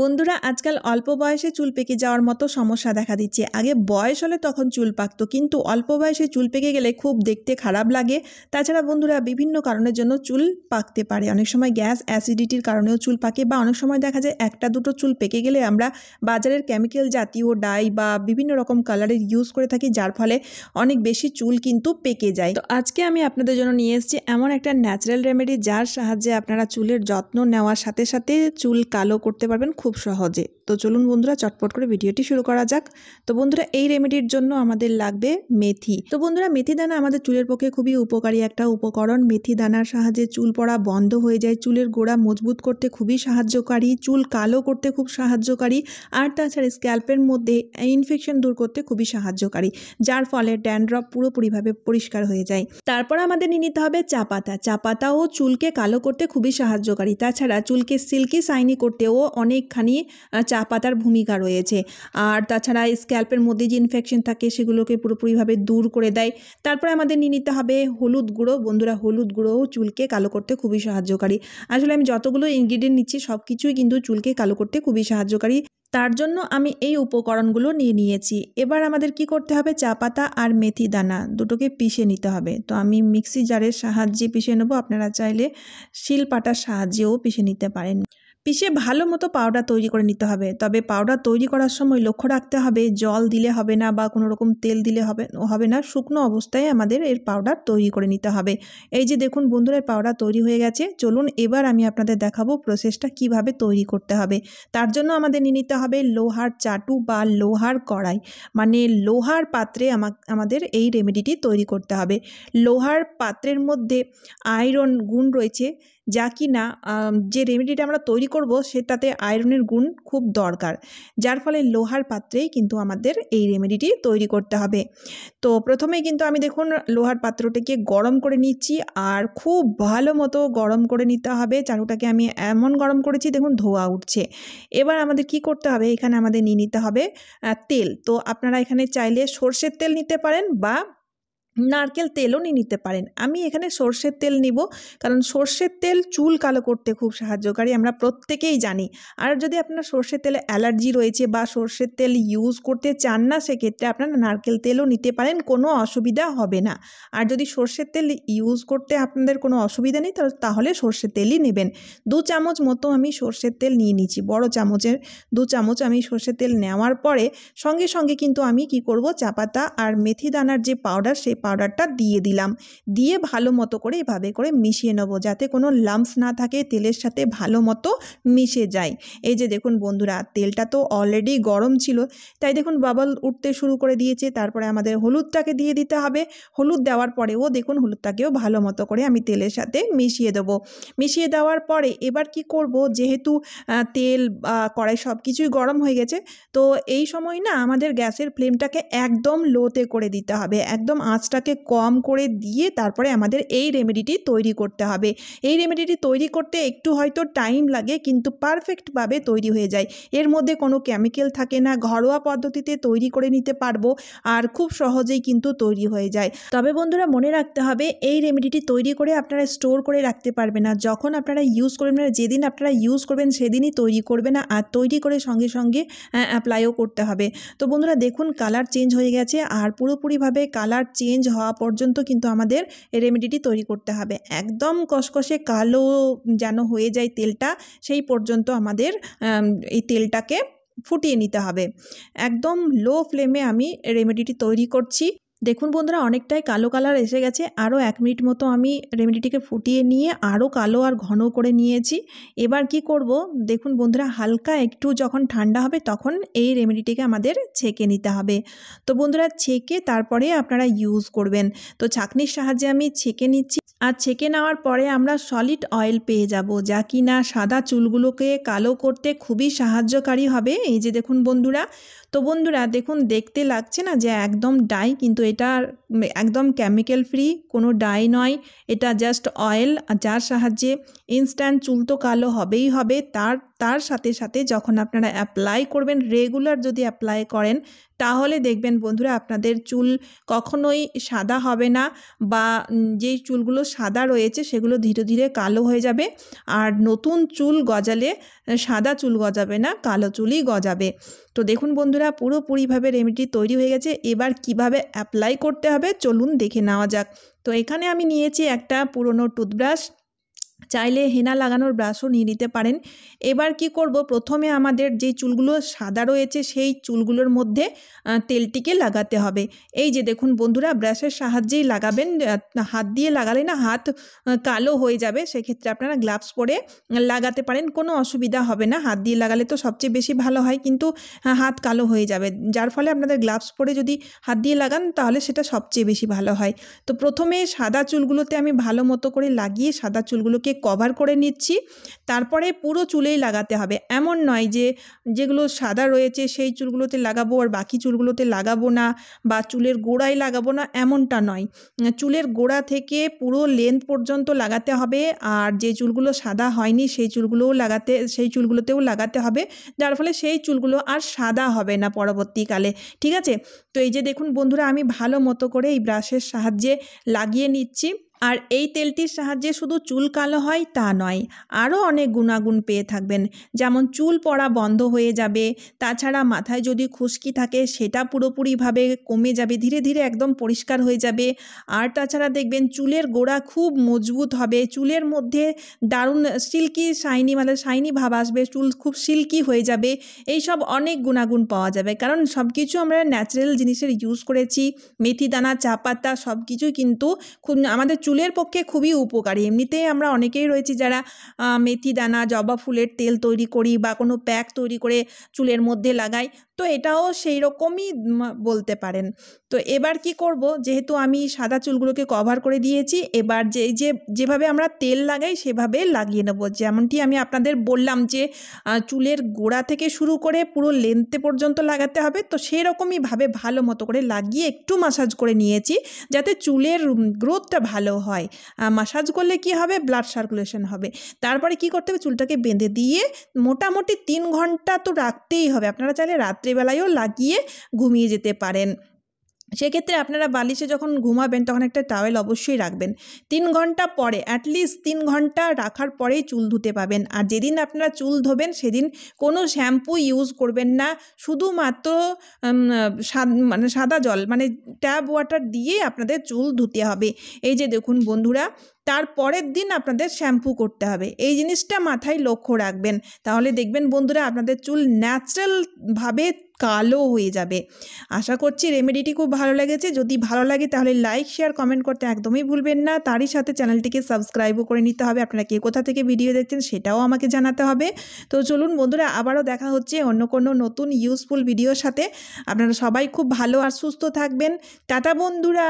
বন্ধুরা আজকাল অল্প বয়সে চুল পেকে যাওয়ার মতো সমস্যা দেখা দিচ্ছে। আগে বয়স হলে তখন চুল পাকতো, কিন্তু অল্প বয়সে চুল পেকে গেলে খুব দেখতে খারাপ লাগে। তাছাড়া বন্ধুরা বিভিন্ন কারণের জন্য চুল পাকতে পারে। অনেক সময় গ্যাস অ্যাসিডিটির কারণেও চুল পাকে, বা অনেক সময় দেখা যায় একটা দুটো চুল পেকে গেলে আমরা বাজারের কেমিক্যাল জাতীয় ডাই বা বিভিন্ন রকম কালারের ইউজ করে থাকি, যার ফলে অনেক বেশি চুল কিন্তু পেকে যায়। তো আজকে আমি আপনাদের জন্য নিয়ে এসেছি এমন একটা ন্যাচারাল রেমেডি, যার সাহায্যে আপনারা চুলের যত্ন নেওয়ার সাথে সাথে চুল কালো করতে পারবেন খুব সহজে। তো চলুন বন্ধুরা চটপট করে ভিডিওটি শুরু করা যাক। তো বন্ধুরা এই রেমেডির জন্য আমাদের লাগবে মেথি। তো বন্ধুরা মেথি দানা আমাদের চুলের পক্ষে খুবই উপকারী একটা উপকরণ। মেথি দানার সাহায্যে চুল পড়া বন্ধ হয়ে যায়, চুলের গোড়া মজবুত করতে খুবই সাহায্যকারী, চুল কালো করতে খুব সাহায্যকারী, আর তাছাড়া স্ক্যাল্পের মধ্যে ইনফেকশন দূর করতে খুবই সাহায্যকারী, যার ফলে ড্যান্ড্রফ পুরোপুরিভাবে পরিষ্কার হয়ে যায়। তারপর আমাদের নিয়ে নিতে হবে চা পাতা। চা পাতাও চুলকে কালো করতে খুবই সাহায্যকারী। তাছাড়া চুলকে সিল্কি শাইনি করতেও অনেকখানি চা পাতার ভূমিকা রয়েছে। আর তাছাড়া স্ক্যাল্পের মধ্যে যে ইনফেকশন থাকে সেগুলোকে পুরোপুরিভাবে দূর করে দেয়। তারপরে আমাদের নিয়ে নিতে হবে হলুদ গুঁড়ো। বন্ধুরা হলুদ গুঁড়োও চুলকে কালো করতে খুবই সাহায্যকারী। আসলে আমি যতগুলো ইনগ্রিডিয়েন্ট নিচ্ছি সব কিছুই কিন্তু চুলকে কালো করতে খুবই সাহায্যকারী, তার জন্য আমি এই উপকরণগুলো নিয়ে নিয়েছি। এবার আমাদের কি করতে হবে, চা পাতা আর মেথি দানা দুটোকে পিষে নিতে হবে। তো আমি মিক্সি জারের সাহায্যে পিষে নেব, আপনারা চাইলে শিলপাটার সাহায্যেও পিষে নিতে পারেন। পিষে ভালো মতো পাউডার তৈরি করে নিতে হবে। তবে পাউডার তৈরি করার সময় লক্ষ্য রাখতে হবে জল দিলে হবে না বা কোনো রকম তেল দিলে হবে না, শুকনো অবস্থায় আমাদের এর পাউডার তৈরি করে নিতে হবে। এই যে দেখুন বন্ধুরা পাউডার তৈরি হয়ে গেছে। চলুন এবার আমি আপনাদের দেখাবো প্রসেসটা কিভাবে তৈরি করতে হবে। তার জন্য আমাদের নিয়ে নিতে হবে লোহার চাটু বা লোহার কড়াই, মানে লোহার পাত্রে আমাদের এই রেমেডিটি তৈরি করতে হবে। লোহার পাত্রের মধ্যে আয়রন গুণ রয়েছে, যা কি না যে রেমেডিটা আমরা তৈরি করব সেটাতে আয়রনের গুণ খুব দরকার, যার ফলে লোহার পাত্রেই কিন্তু আমাদের এই রেমেডিটি তৈরি করতে হবে। তো প্রথমেই কিন্তু আমি দেখুন লোহার পাত্রটিকে গরম করে নিচ্ছি, আর খুব ভালো মতো গরম করে নিতে হবে। চাটুটাকে আমি এমন গরম করেছি দেখুন ধোঁয়া উঠছে। এবার আমাদের কি করতে হবে, এখানে আমাদের নিয়ে নিতে হবে তেল। তো আপনারা এখানে চাইলে সর্ষের তেল নিতে পারেন বা নারকেল তেলও নিয়ে নিতে পারেন। আমি এখানে সর্ষের তেল নিব, কারণ সর্ষের তেল চুল কালো করতে খুব সাহায্যকারী, আমরা প্রত্যেকেই জানি। আর যদি আপনার সর্ষের তেলে অ্যালার্জি রয়েছে বা সর্ষের তেল ইউজ করতে চান না, সেক্ষেত্রে আপনারা নারকেল তেলও নিতে পারেন, কোনো অসুবিধা হবে না। আর যদি সর্ষের তেল ইউজ করতে আপনাদের কোনো অসুবিধা নেই তাহলে সর্ষের তেলই নেবেন। 2 চামচ মতো আমি সর্ষের তেল নিয়ে নিচ্ছি, বড় চামচের 2 চামচ আমি সর্ষের তেল নেওয়ার পরে সঙ্গে সঙ্গে কিন্তু আমি কি করব, চা পাতা আর মেথি দানার যে পাউডার সেই পাউডারটা দিয়ে দিলাম। দিয়ে ভালো মতো করে এভাবে করে মিশিয়ে নেব, যাতে কোনো লাম্পস না থাকে, তেলের সাথে ভালো মতো মিশে যায়। এই যে দেখুন বন্ধুরা তেলটা তো অলরেডি গরম ছিল, তাই দেখুন বাবল উঠতে শুরু করে দিয়েছে। তারপরে আমাদের হলুদটাকে দিয়ে দিতে হবে। হলুদ দেওয়ার পরেও দেখুন হলুদটাকেও ভালো মতো করে আমি তেলের সাথে মিশিয়ে দেবো। মিশিয়ে দেওয়ার পরে এবার কি করব, যেহেতু তেল কড়াই সব কিছুই গরম হয়ে গেছে, তো এই সময় না আমাদের গ্যাসের ফ্লেমটাকে একদম লোতে করে দিতে হবে, একদম আঁচটাকে কম করে দিয়ে তারপরে আমাদের এই রেমেডিটি তৈরি করতে হবে। এই রেমেডিটি তৈরি করতে একটু হয়তো টাইম লাগে, কিন্তু পারফেক্টভাবে তৈরি হয়ে যায়। এর মধ্যে কোনো কেমিক্যাল থাকে না, ঘরোয়া পদ্ধতিতে তৈরি করে নিতে পারবো, আর খুব সহজেই কিন্তু তৈরি হয়ে যায়। তবে বন্ধুরা মনে রাখতে হবে এই রেমেডিটি তৈরি করে আপনারা স্টোর করে রাখতে পারবেন না, যখন আপনারা ইউজ করবেন, মানে যেদিন আপনারা ইউজ করবেন সেদিনই তৈরি করবে না, আর তৈরি করে সঙ্গে সঙ্গে অ্যাপ্লাইও করতে হবে। তো বন্ধুরা দেখুন কালার চেঞ্জ হয়ে গেছে, আর পুরোপুরিভাবে কালার চেঞ্জ হওয়া পর্যন্ত কিন্তু আমাদের রেমেডিটি তৈরি করতে হবে। একদম কষকষে কালো যেন হয়ে যায় তেলটা, সেই পর্যন্ত আমাদের এই তেলটাকে ফুটিয়ে নিতে হবে। একদম লো ফ্লেমে আমি রেমেডিটি তৈরি করছি। দেখুন বন্ধুরা অনেকটাই কালো কালার এসে গেছে। আরও 1 মিনিট মতো আমি রেমেডিটিকে ফুটিয়ে নিয়ে আরও কালো আর ঘন করে নিয়েছি। এবার কি করব, দেখুন বন্ধুরা হালকা একটু যখন ঠান্ডা হবে তখন এই রেমেডিটিকে আমাদের ছেঁকে নিতে হবে। তো বন্ধুরা ছেঁকে তারপরে আপনারা ইউজ করবেন। তো ছাঁকনির সাহায্যে আমি ছেঁকে নিচ্ছি, আর ছেঁকে নেওয়ার পরে আমরা সলিড অয়েল পেয়ে যাব, যা কি না সাদা চুলগুলোকে কালো করতে খুবই সাহায্যকারী হবে। এই যে দেখুন বন্ধুরা, তো বন্ধুরা দেখুন দেখতে লাগছে না যে একদম ডাই, কিন্তু এটা একদম কেমিক্যাল ফ্রি, কোনো ডাই নয়, এটা জাস্ট অয়েল, যার সাহায্যে ইনস্ট্যান্ট চুল তো কালো হবেই হবে, তার তার সাথে সাথে যখন আপনারা অ্যাপ্লাই করবেন, রেগুলার যদি অ্যাপ্লাই করেন, তাহলে দেখবেন বন্ধুরা আপনাদের চুল কখনোই সাদা হবে না, বা যেই চুলগুলো সাদা রয়েছে সেগুলো ধীরে ধীরে কালো হয়ে যাবে। আর নতুন চুল গজালে সাদা চুল গজাবে না, কালো চুলই গজাবে। তো দেখুন বন্ধুরা, পুরোপুরিভাবে রেমেডি তৈরি হয়ে গেছে। এবার কিভাবে অ্যাপ্লাই করতে হবে চলুন দেখে নেওয়া যাক। তো এখানে আমি নিয়েছি একটা পুরনো টুথব্রাশ, চাইলে হেনা লাগানোর ব্রাশও নিয়ে নিতে পারেন। এবার কি করব, প্রথমে আমাদের যেই চুলগুলো সাদা রয়েছে সেই চুলগুলোর মধ্যে তেলটিকে লাগাতে হবে। এই যে দেখুন বন্ধুরা, ব্রাশের সাহায্যেই লাগাবেন, হাত দিয়ে লাগালে না হাত কালো হয়ে যাবে। সেক্ষেত্রে আপনারা গ্লাভস পরে লাগাতে পারেন, কোনো অসুবিধা হবে না। হাত দিয়ে লাগালে তো সবচেয়ে বেশি ভালো হয়, কিন্তু হাত কালো হয়ে যাবে, যার ফলে আপনাদের গ্লাভস পরে যদি হাত দিয়ে লাগান তাহলে সেটা সবচেয়ে বেশি ভালো হয়। তো প্রথমে সাদা চুলগুলোতে আমি ভালো মতো করে লাগিয়ে সাদা চুলগুলোকে কভার করে নিচ্ছি। তারপরে পুরো চুলেই লাগাতে হবে, এমন নয় যে যেগুলো সাদা রয়েছে সেই চুলগুলোতে লাগাবো আর বাকি চুলগুলোতে লাগাবো না, বা চুলের গোড়ায় লাগাবো না, এমনটা নয়। চুলের গোড়া থেকে পুরো লেন্থ পর্যন্ত লাগাতে হবে, আর যে চুলগুলো সাদা হয়নি সেই চুলগুলোতেও লাগাতে হবে, যার ফলে সেই চুলগুলো আর সাদা হবে না পরবর্তীকালে। ঠিক আছে? তো এই যে দেখুন বন্ধুরা, আমি ভালো মতো করে এই ব্রাশের সাহায্যে লাগিয়ে নিচ্ছি। আর এই তেলটির সাহায্যে শুধু চুল কালো হয় তা নয়, আরও অনেক গুণাগুণ পেয়ে থাকবেন। যেমন চুল পড়া বন্ধ হয়ে যাবে, তাছাড়া মাথায় যদি খুশকি থাকে সেটা পুরোপুরিভাবে কমে যাবে, ধীরে ধীরে একদম পরিষ্কার হয়ে যাবে। আর তাছাড়া দেখবেন চুলের গোড়া খুব মজবুত হবে, চুলের মধ্যে দারুণ সিল্কি শাইনি ভাব আসবে, চুল খুব সিল্কি হয়ে যাবে। এইসব অনেক গুণাগুণ পাওয়া যাবে, কারণ সব কিছু আমরা ন্যাচারাল জিনিসের ইউজ করেছি। মেথি দানা, চা পাতা সব কিছুই কিন্তু খুব আমাদের চুলের পক্ষে খুবই উপকারী। এমনিতেই আমরা অনেকেই রয়েছি যারা মেথি দানা, জবা ফুলের তেল তৈরি করি বা কোনো প্যাক তৈরি করে চুলের মধ্যে লাগাই, তো এটাও সেই রকমই বলতে পারেন। তো এবার কি করব, যেহেতু আমি সাদা চুলগুলোকে কভার করে দিয়েছি, এবার যেভাবে আমরা তেল লাগাই সেভাবে লাগিয়ে নেব। যেমনটি আমি আপনাদের বললাম যে চুলের গোড়া থেকে শুরু করে পুরো লেন্থে পর্যন্ত লাগাতে হবে, তো সেরকমইভাবে ভালো মতো করে লাগিয়ে একটু মাসাজ করে নিয়েছি, যাতে চুলের গ্রোথটা ভালো হয়। মাসাজ করলে কি হবে, ব্লাড সার্কুলেশন হবে। তারপরে কি করতে হবে, চুলটাকে বেঁধে দিয়ে মোটামুটি 3 ঘন্টা তো রাখতেই হবে। আপনারা চাইলে রাত্রিবেলায়ও লাগিয়ে ঘুমিয়ে যেতে পারেন। সেক্ষেত্রে আপনারা বালিশে যখন ঘুমাবেন তখন একটা টাওয়েল অবশ্যই রাখবেন। 3 ঘন্টা পরে, অ্যাটলিস্ট 3 ঘন্টা রাখার পরেই চুল ধুতে পাবেন। আর যেদিন আপনারা চুল ধোবেন সেদিন কোনো শ্যাম্পু ইউজ করবেন না, শুধুমাত্র সাদা জল, মানে ট্যাপ ওয়াটার দিয়ে আপনাদের চুল ধুতে হবে। এই যে দেখুন বন্ধুরা, তার পরের দিন আপনাদের শ্যাম্পু করতে হবে। এই জিনিসটা মাথায় লক্ষ্য রাখবেন, তাহলে দেখবেন বন্ধুরা আপনাদের চুল ন্যাচারালভাবে কালো হয়ে যাবে। আশা করছি রেমেডিটি খুব ভালো লেগেছে। যদি ভালো লাগে তাহলে লাইক, শেয়ার, কমেন্ট করতে একদমই ভুলবেন না। তারই সাথে চ্যানেলটিকে সাবস্ক্রাইবও করে নিতে হবে। আপনারা কে কোথা থেকে ভিডিও দেখছেন সেটাও আমাকে জানাতে হবে। তো চলুন বন্ধুরা, আবারও দেখা হচ্ছে অন্য কোনো নতুন ইউজফুল ভিডিওর সাথে। আপনারা সবাই খুব ভালো আর সুস্থ থাকবেন। টাটা বন্ধুরা।